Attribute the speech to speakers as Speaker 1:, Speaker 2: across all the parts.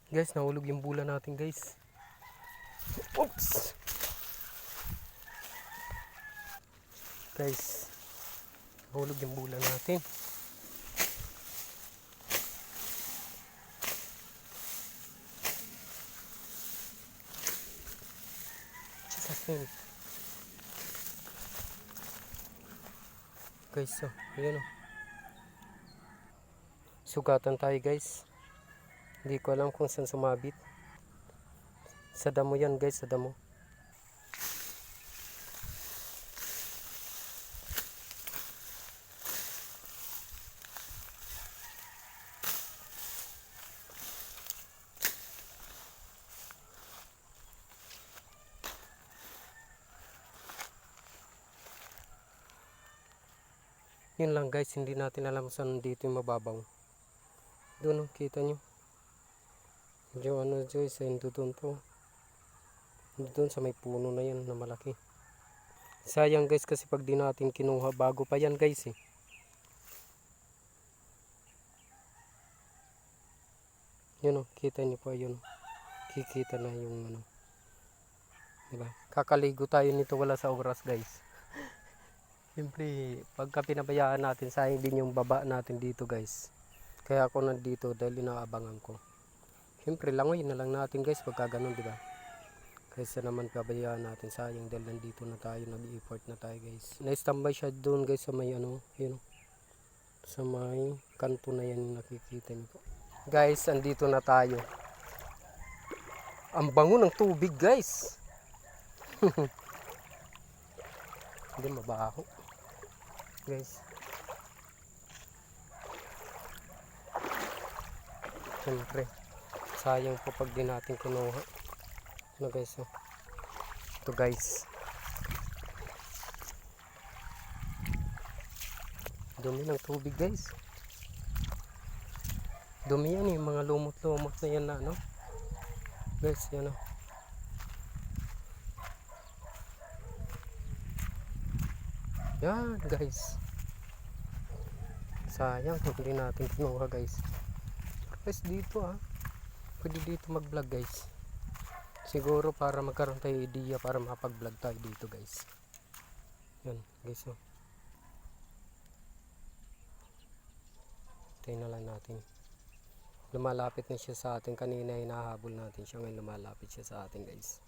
Speaker 1: Guys, nahulog yung bula natin guys. Oops! Guys, nahulog yung bula natin. Sasin. Guys, so, yun o. Sugatan tayo guys. Hindi ko alam kung saan sumabit. Sa damo yan guys, sa damo. Yun lang guys, hindi natin alam saan dito yung mababaw. Doon o, kita nyo. Medyo ano guys, doon to. Doon sa may puno na yan na malaki. Sayang guys kasi pag di natin kinuha, bago pa yan guys eh. Yun o, kita nyo pa yun. Kikita na yung ano. Diba? Kakaligo tayo nito, wala sa oras guys. Siyempre, pagka pinabayaan natin, sayang din yung baba natin dito guys. Kaya ako nandito dahil inaabangan ko. Siyempre, langoy na lang natin guys pagka ganun, diba? Kaysa naman pabayaan natin, sayang dahil nandito na tayo, nag-effort na tayo guys. Na-standby siya doon guys sa may ano, yun, sa may kanto na yan nakikita niyo po. Guys, andito na tayo. Ang bango ng tubig guys. Hindi mabaho. Guys. Siyempre, sayang po pag di natin kinuha. Ano guys, oh. Ito guys. Dumi ng tubig guys. Dumi yan yung mga lumot-lumot na yan na ano. Guys, yan o. Yan guys. Sayang kung hindi natin kinuha guys. Guys dito pwede dito mag vlog guys. Siguro para magkaroon tayo idea para makapag vlog tayo dito guys. Yan guys o. Tingnan na lang natin. Lumalapit na siya sa atin. Kanina hinahabol natin siya, ngayon lumalapit siya sa atin guys.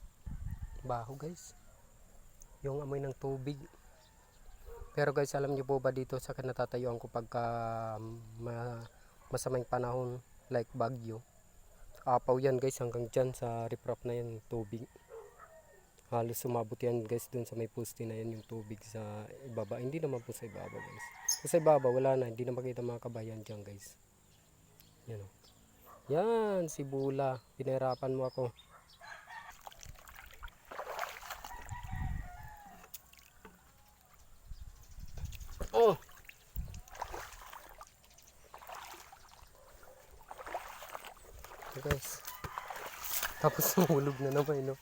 Speaker 1: Baho guys. Yung amoy ng tubig. Pero guys, alam niyo po ba dito sa natatayuan ko pagka masamang panahon like bagyo, apaw yan guys hanggang dyan sa riprap na yan tubig. Halos sumabot yan guys dun sa may poste na yan yung tubig sa ibaba. Hindi naman po sa ibaba guys. Sa ibaba wala na, hindi na makita mga kabayan dyan guys. Yan o. Yan si Bula, pinahirapan mo ako. Oh. Guys. Tapos nahulog na naman no.